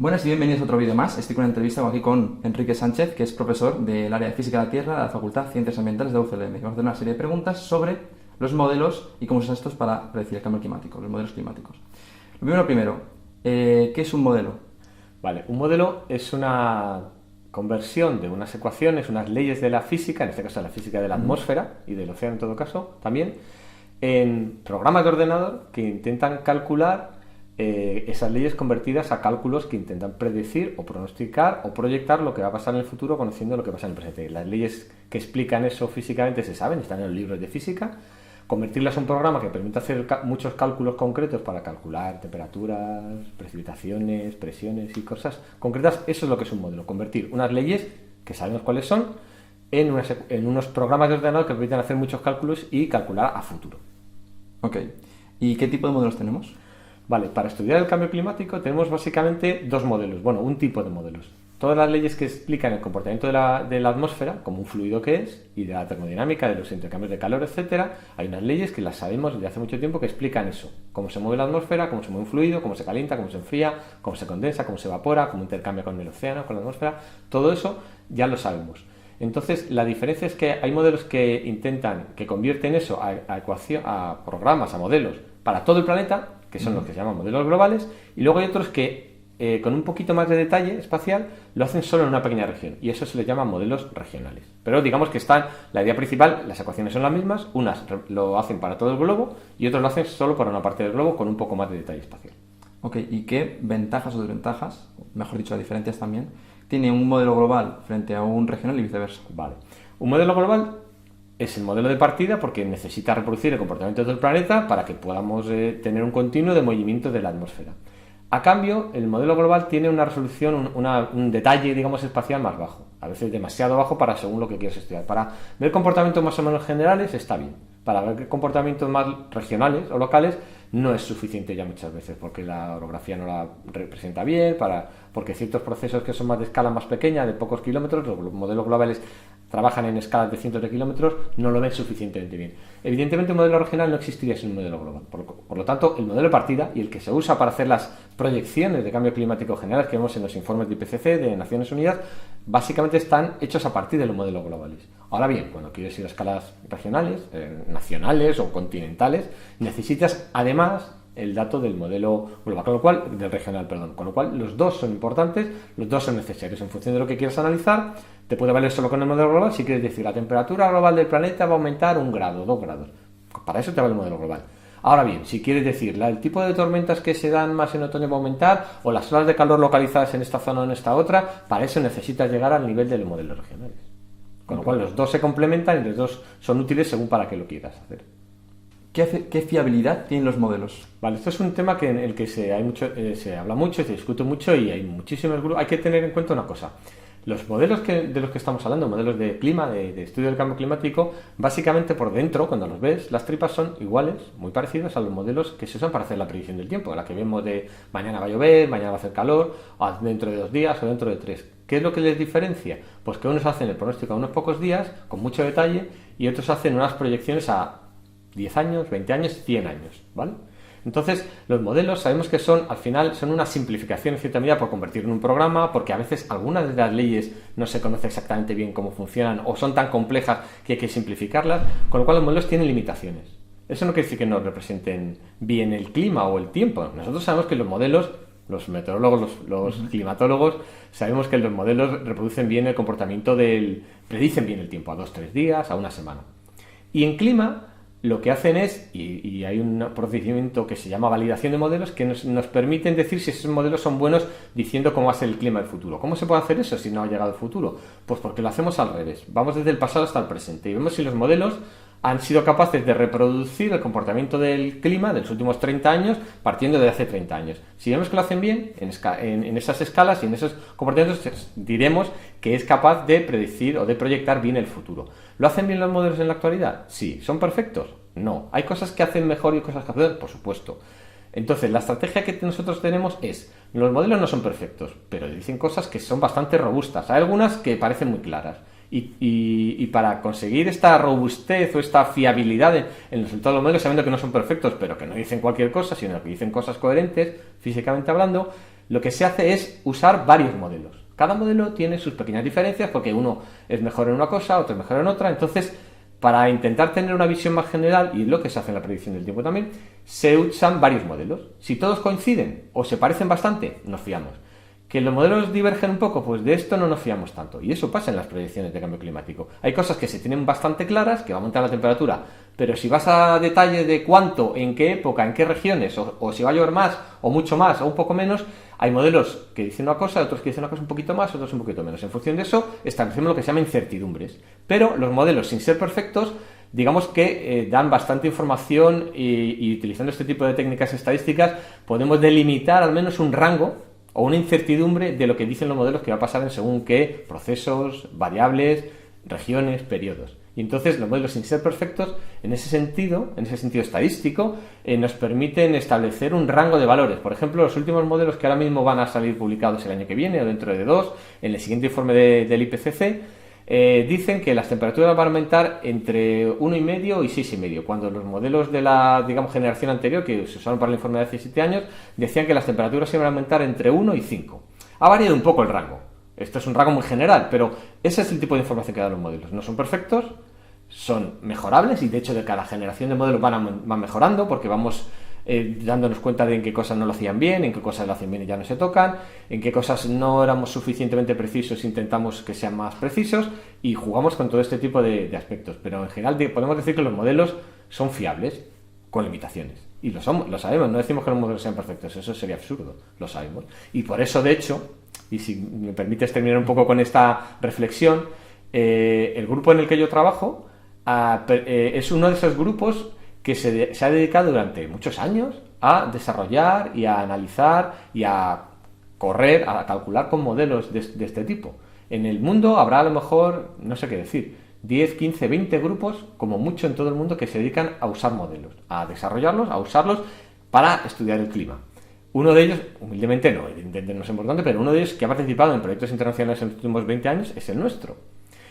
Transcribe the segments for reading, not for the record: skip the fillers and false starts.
Buenas y bienvenidos a otro vídeo más. Estoy con una entrevista aquí con Enrique Sánchez, que es profesor del área de Física de la Tierra de la Facultad de Ciencias Ambientales de UCLM. Vamos a hacer una serie de preguntas sobre los modelos y cómo se usan estos para predecir el cambio climático, los modelos climáticos. Lo primero, ¿qué es un modelo? Vale, un modelo es una conversión de unas ecuaciones, unas leyes de la física, en este caso de la física de la atmósfera y del océano en todo caso, también, en programas de ordenador que intentan calcular esas leyes convertidas a cálculos que intentan predecir o pronosticar o proyectar lo que va a pasar en el futuro conociendo lo que pasa en el presente. Las leyes que explican eso físicamente se saben, están en los libros de física. Convertirlas a un programa que permite hacer muchos cálculos concretos para calcular temperaturas, precipitaciones, presiones y cosas concretas, eso es lo que es un modelo. Convertir unas leyes, que sabemos cuáles son, en unos programas de ordenador que permiten hacer muchos cálculos y calcular a futuro. Ok. ¿Y qué tipo de modelos tenemos? Vale, para estudiar el cambio climático tenemos básicamente dos modelos, bueno, un tipo de modelos. Todas las leyes que explican el comportamiento de la atmósfera, como un fluido que es, y de la termodinámica, de los intercambios de calor, etcétera, hay unas leyes que las sabemos desde hace mucho tiempo que explican eso. Cómo se mueve la atmósfera, cómo se mueve un fluido, cómo se calienta, cómo se enfría, cómo se condensa, cómo se evapora, cómo intercambia con el océano, con la atmósfera. Todo eso ya lo sabemos. Entonces, la diferencia es que hay modelos que convierten eso a programas, a modelos para todo el planeta, que son los que se llaman modelos globales, y luego hay otros que con un poquito más de detalle espacial lo hacen solo en una pequeña región, y eso se les llama modelos regionales. Pero digamos que la idea principal, las ecuaciones son las mismas, unas lo hacen para todo el globo y otros lo hacen solo para una parte del globo con un poco más de detalle espacial. Ok, ¿y qué ventajas o desventajas, mejor dicho, diferencias también, tiene un modelo global frente a un regional y viceversa? Vale. Un modelo global es el modelo de partida porque necesita reproducir el comportamiento del planeta para que podamos tener un continuo de movimiento de la atmósfera. A cambio, el modelo global tiene una resolución, un detalle, digamos, espacial más bajo. A veces demasiado bajo para según lo que quieras estudiar. Para ver comportamientos más o menos generales está bien. Para ver comportamientos más regionales o locales no es suficiente ya muchas veces porque la orografía no la representa bien, porque ciertos procesos que son más de escala más pequeña, de pocos kilómetros, los modelos globales trabajan en escalas de cientos de kilómetros, no lo ven suficientemente bien. Evidentemente un modelo regional no existiría sin un modelo global. Por lo tanto, el modelo de partida y el que se usa para hacer las proyecciones de cambio climático generales que vemos en los informes de IPCC, de Naciones Unidas, básicamente están hechos a partir de los modelos globales. Ahora bien, cuando quieres ir a escalas regionales, nacionales o continentales, necesitas además el dato del modelo global, del regional, con lo cual los dos son importantes, los dos son necesarios. En función de lo que quieras analizar, te puede valer solo con el modelo global si quieres decir la temperatura global del planeta va a aumentar 1 grado, 2 grados. Para eso te vale el modelo global. Ahora bien, si quieres decir el tipo de tormentas que se dan más en otoño va a aumentar o las olas de calor localizadas en esta zona o en esta otra, para eso necesitas llegar al nivel de los modelos regionales. Con lo cual los dos se complementan y los dos son útiles según para qué lo quieras hacer. ¿Qué fiabilidad tienen los modelos? Vale, esto es un tema en el que se habla mucho, se discute mucho y hay muchísimos grupos. Hay que tener en cuenta una cosa. Los modelos de los que estamos hablando, modelos de clima, de estudio del cambio climático, básicamente por dentro, cuando los ves, las tripas son iguales, muy parecidas a los modelos que se usan para hacer la predicción del tiempo, la que vemos de mañana va a llover, mañana va a hacer calor, o dentro de 2 días o dentro de 3. ¿Qué es lo que les diferencia? Pues que unos hacen el pronóstico a unos pocos días, con mucho detalle, y otros hacen unas proyecciones a 10 años, 20 años, 100 años, ¿vale? Entonces, los modelos sabemos que al final son una simplificación en cierta medida por convertirlo en un programa, porque a veces algunas de las leyes no se conoce exactamente bien cómo funcionan o son tan complejas que hay que simplificarlas, con lo cual los modelos tienen limitaciones. Eso no quiere decir que no representen bien el clima o el tiempo. Nosotros sabemos que los modelos, los meteorólogos, los climatólogos, sabemos que los modelos reproducen bien el comportamiento predicen bien el tiempo a 2-3 días, a una semana. Y en clima lo que hacen es, y hay un procedimiento que se llama validación de modelos, que nos permiten decir si esos modelos son buenos diciendo cómo va a ser el clima del futuro. ¿Cómo se puede hacer eso si no ha llegado el futuro? Pues porque lo hacemos al revés. Vamos desde el pasado hasta el presente y vemos si los modelos han sido capaces de reproducir el comportamiento del clima de los últimos 30 años partiendo de hace 30 años. Si vemos que lo hacen bien en esas escalas y en esos comportamientos, diremos que es capaz de predecir o de proyectar bien el futuro. ¿Lo hacen bien los modelos en la actualidad? Sí. ¿Son perfectos? No. ¿Hay cosas que hacen mejor y cosas que hacen? Por supuesto. Entonces, la estrategia que nosotros tenemos es, los modelos no son perfectos, pero dicen cosas que son bastante robustas. Hay algunas que parecen muy claras. Y para conseguir esta robustez o esta fiabilidad en los resultados de los modelos, sabiendo que no son perfectos, pero que no dicen cualquier cosa, sino que dicen cosas coherentes, físicamente hablando, lo que se hace es usar varios modelos. Cada modelo tiene sus pequeñas diferencias porque uno es mejor en una cosa, otro es mejor en otra. Entonces, para intentar tener una visión más general, y lo que se hace en la predicción del tiempo también, se usan varios modelos. Si todos coinciden o se parecen bastante, nos fiamos. Que los modelos divergen un poco, pues de esto no nos fiamos tanto. Y eso pasa en las predicciones de cambio climático. Hay cosas que se tienen bastante claras, que va a aumentar la temperatura, pero si vas a detalle de cuánto, en qué época, en qué regiones, o si va a llover más, o mucho más, o un poco menos, hay modelos que dicen una cosa, otros que dicen una cosa un poquito más, otros un poquito menos. En función de eso, establecemos lo que se llama incertidumbres. Pero los modelos, sin ser perfectos, digamos que dan bastante información y utilizando este tipo de técnicas estadísticas podemos delimitar al menos un rango o una incertidumbre de lo que dicen los modelos que va a pasar en según qué procesos, variables, regiones, periodos. Y entonces los modelos, sin ser perfectos, en ese sentido estadístico, nos permiten establecer un rango de valores. Por ejemplo, los últimos modelos que ahora mismo van a salir publicados el año que viene o dentro de 2, en el siguiente informe del IPCC, dicen que las temperaturas van a aumentar entre 1,5 y 6,5, cuando los modelos de la, digamos, generación anterior, que se usaron para el informe de hace 7 años, decían que las temperaturas iban a aumentar entre 1 y 5. Ha variado un poco el rango. Esto es un rango muy general, pero ese es el tipo de información que dan los modelos. No son perfectos, son mejorables y de hecho de cada generación de modelos van mejorando porque vamos dándonos cuenta de en qué cosas no lo hacían bien, en qué cosas lo hacen bien y ya no se tocan, en qué cosas no éramos suficientemente precisos, intentamos que sean más precisos y jugamos con todo este tipo de aspectos. Pero en general podemos decir que los modelos son fiables con limitaciones. Y lo sabemos, no decimos que los modelos sean perfectos, eso sería absurdo, lo sabemos. Y por eso, de hecho, y si me permites terminar un poco con esta reflexión, el grupo en el que yo trabajo es uno de esos grupos que se ha dedicado durante muchos años a desarrollar y a analizar y a correr, a calcular con modelos de este tipo. En el mundo habrá a lo mejor, no sé qué decir, 10, 15, 20 grupos, como mucho en todo el mundo, que se dedican a usar modelos, a desarrollarlos, a usarlos para estudiar el clima. Uno de ellos, humildemente no, evidentemente no es importante, pero uno de ellos que ha participado en proyectos internacionales en los últimos 20 años es el nuestro.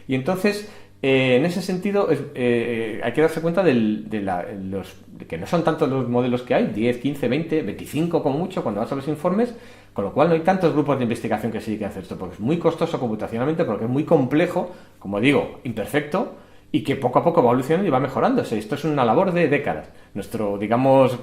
Y entonces, en ese sentido, hay que darse cuenta de que no son tantos los modelos que hay, 10, 15, 20, 25 como mucho, cuando vas a los informes, con lo cual no hay tantos grupos de investigación que se dediquen a hacer esto, porque es muy costoso computacionalmente, porque es muy complejo, como digo, imperfecto, y que poco a poco va evolucionando y va mejorándose. Esto es una labor de décadas. Nuestro, digamos,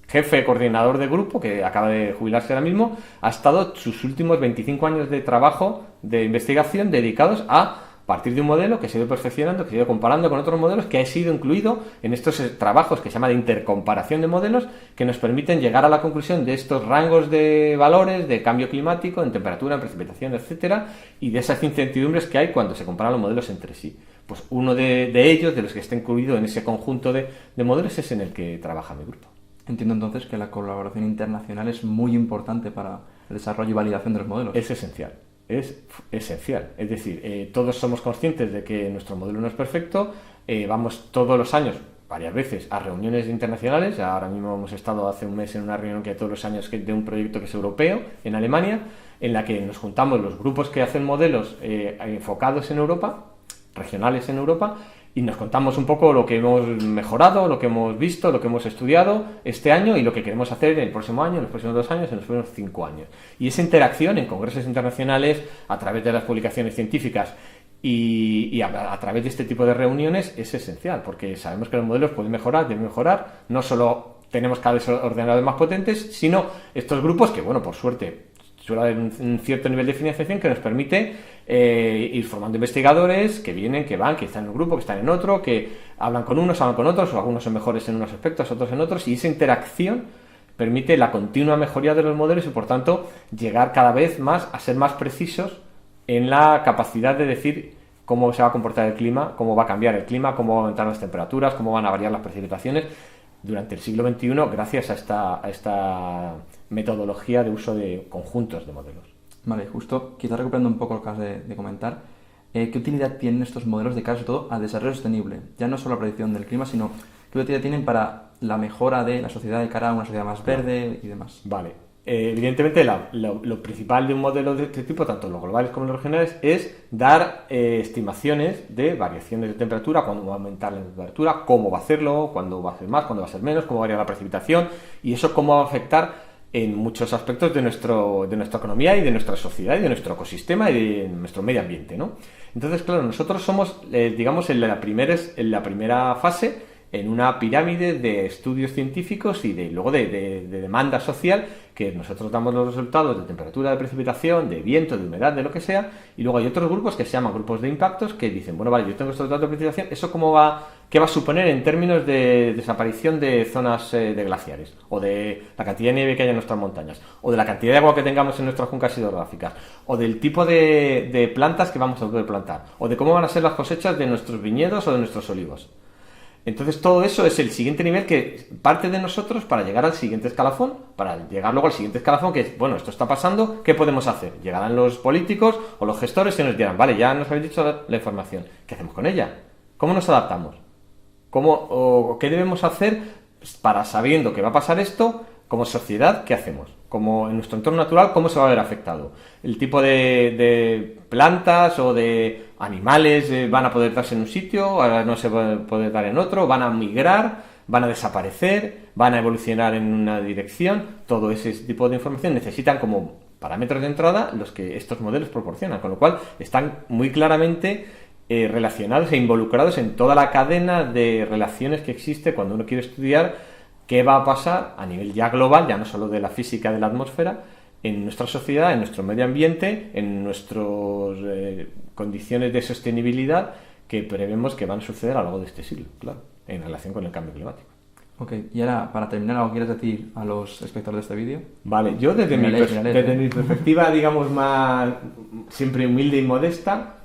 jefe coordinador de grupo, que acaba de jubilarse ahora mismo, ha estado sus últimos 25 años de trabajo de investigación dedicados a partir de un modelo que se ha ido perfeccionando, que se ha ido comparando con otros modelos, que ha sido incluido en estos trabajos que se llama de intercomparación de modelos, que nos permiten llegar a la conclusión de estos rangos de valores de cambio climático, en temperatura, en precipitación, etcétera, y de esas incertidumbres que hay cuando se comparan los modelos entre sí. Pues uno de ellos, de los que está incluido en ese conjunto de modelos, es en el que trabaja mi grupo. Entiendo entonces que la colaboración internacional es muy importante para el desarrollo y validación de los modelos. Es esencial. Es esencial. Es decir, todos somos conscientes de que nuestro modelo no es perfecto, vamos todos los años, varias veces, a reuniones internacionales. Ahora mismo hemos estado hace un mes en una reunión que todos los años de un proyecto que es europeo, en Alemania, en la que nos juntamos los grupos que hacen modelos enfocados en Europa, regionales en Europa, y nos contamos un poco lo que hemos mejorado, lo que hemos visto, lo que hemos estudiado este año y lo que queremos hacer en el próximo año, en los próximos 2 años, en los próximos 5 años. Y esa interacción en congresos internacionales, a través de las publicaciones científicas y a través de este tipo de reuniones es esencial, porque sabemos que los modelos pueden mejorar, deben mejorar. No solo tenemos cada vez ordenadores más potentes, sino estos grupos que, bueno, por suerte, suele haber un cierto nivel de financiación que nos permite ir formando investigadores que vienen, que van, que están en un grupo, que están en otro, que hablan con unos, hablan con otros, o algunos son mejores en unos aspectos, otros en otros, y esa interacción permite la continua mejoría de los modelos y, por tanto, llegar cada vez más a ser más precisos en la capacidad de decir cómo se va a comportar el clima, cómo va a cambiar el clima, cómo van a aumentar las temperaturas, cómo van a variar las precipitaciones durante el siglo XXI gracias a esta metodología de uso de conjuntos de modelos. Vale, justo, quizás recuperando un poco lo que acabas de comentar, ¿qué utilidad tienen estos modelos de cara sobre todo al desarrollo sostenible? Ya no solo la predicción del clima, sino qué utilidad tienen para la mejora de la sociedad de cara a una sociedad más verde y demás. Vale. Evidentemente lo principal de un modelo de este tipo, tanto los globales como los regionales, es dar estimaciones de variaciones de temperatura, cuándo va a aumentar la temperatura, cómo va a hacerlo, cuándo va a ser más, cuándo va a ser menos, cómo va a variar la precipitación y eso cómo va a afectar en muchos aspectos de nuestra economía y de nuestra sociedad y de nuestro ecosistema y de nuestro medio ambiente, ¿no? Entonces, claro, nosotros somos, digamos, en la primera fase, en una pirámide de estudios científicos y luego de demanda social, que nosotros damos los resultados de temperatura, de precipitación, de viento, de humedad, de lo que sea, y luego hay otros grupos que se llaman grupos de impactos que dicen, bueno, vale, yo tengo estos datos de precipitación, ¿eso qué va a suponer en términos de desaparición de zonas de glaciares, o de la cantidad de nieve que hay en nuestras montañas, o de la cantidad de agua que tengamos en nuestras cuencas hidrográficas, o del tipo de plantas que vamos a poder plantar, o de cómo van a ser las cosechas de nuestros viñedos o de nuestros olivos? Entonces todo eso es el siguiente nivel que parte de nosotros para llegar al siguiente escalafón, para llegar luego al siguiente escalafón, que es, bueno, esto está pasando, ¿qué podemos hacer? Llegarán los políticos o los gestores y nos dirán, vale, ya nos habéis dicho la información, ¿qué hacemos con ella? ¿Cómo nos adaptamos? ¿Qué debemos hacer para, sabiendo que va a pasar esto, como sociedad, qué hacemos? Como en nuestro entorno natural, ¿cómo se va a ver afectado? El tipo de plantas o de animales van a poder darse en un sitio, ahora no se va a poder dar en otro, van a migrar, van a desaparecer, van a evolucionar en una dirección. Todo ese tipo de información necesitan como parámetros de entrada los que estos modelos proporcionan, con lo cual están muy claramente relacionados e involucrados en toda la cadena de relaciones que existe cuando uno quiere estudiar qué va a pasar a nivel ya global, ya no solo de la física de la atmósfera, en nuestra sociedad, en nuestro medio ambiente, en nuestras condiciones de sostenibilidad que prevemos que van a suceder a lo largo de este siglo, claro, en relación con el cambio climático. Ok, y ahora, para terminar, ¿algo quieres decir a los espectadores de este vídeo? Vale, yo desde mi perspectiva, digamos, más siempre humilde y modesta,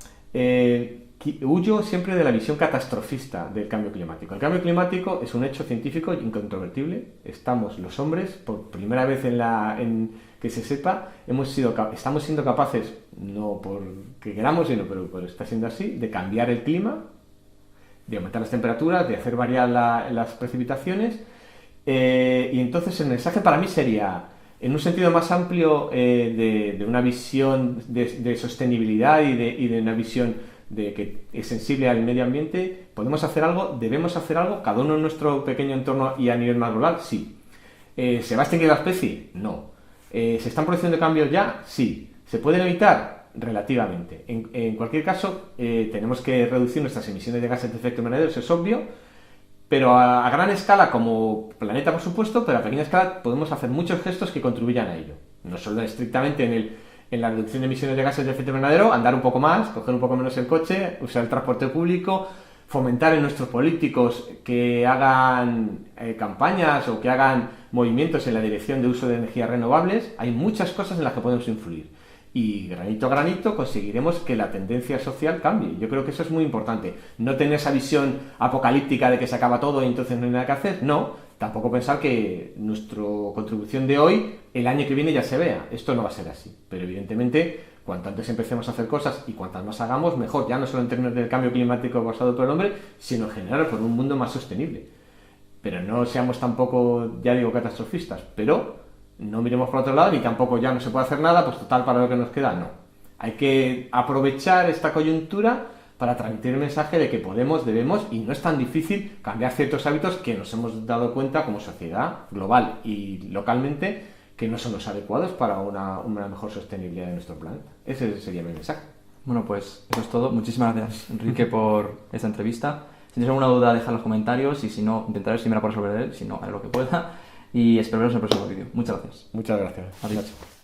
huyo siempre de la visión catastrofista del cambio climático. El cambio climático es un hecho científico incontrovertible. Estamos los hombres, por primera vez que se sepa, estamos siendo capaces, no porque queramos, sino pero está siendo así, de cambiar el clima, de aumentar las temperaturas, de hacer variar las precipitaciones. Y entonces el mensaje para mí sería, en un sentido más amplio, de una visión de sostenibilidad y de una visión de que es sensible al medio ambiente, podemos hacer algo, debemos hacer algo, cada uno en nuestro pequeño entorno y a nivel más global, sí. ¿Se va a extinguir la especie? No. ¿Se están produciendo cambios ya? Sí. ¿Se pueden evitar? Relativamente. En cualquier caso, tenemos que reducir nuestras emisiones de gases de efecto invernadero, eso es obvio, pero a gran escala como planeta, por supuesto, pero a pequeña escala podemos hacer muchos gestos que contribuyan a ello. No solo estrictamente en la reducción de emisiones de gases de efecto invernadero, andar un poco más, coger un poco menos el coche, usar el transporte público, fomentar en nuestros políticos que hagan campañas o que hagan movimientos en la dirección de uso de energías renovables. Hay muchas cosas en las que podemos influir. Y granito a granito conseguiremos que la tendencia social cambie. Yo creo que eso es muy importante. No tener esa visión apocalíptica de que se acaba todo y entonces no hay nada que hacer. No. Tampoco pensar que nuestra contribución de hoy, el año que viene ya se vea. Esto no va a ser así. Pero evidentemente, cuanto antes empecemos a hacer cosas y cuantas más hagamos, mejor. Ya no solo en términos del cambio climático causado por el hombre, sino en general por un mundo más sostenible. Pero no seamos tampoco, ya digo, catastrofistas. Pero no miremos por otro lado, ni tampoco ya no se puede hacer nada, pues total, para lo que nos queda, no. Hay que aprovechar esta coyuntura para transmitir el mensaje de que podemos, debemos, y no es tan difícil cambiar ciertos hábitos que nos hemos dado cuenta como sociedad global y localmente que no son los adecuados para una mejor sostenibilidad de nuestro planeta. Ese sería mi mensaje. Bueno, pues eso es todo. Muchísimas gracias, Enrique, por esta entrevista. Si tienes alguna duda, deja en los comentarios y si no, intentaré si me la puedo resolver él, si no, haré lo que pueda. Y espero veros en el próximo vídeo. Muchas gracias. Muchas gracias. Adiós.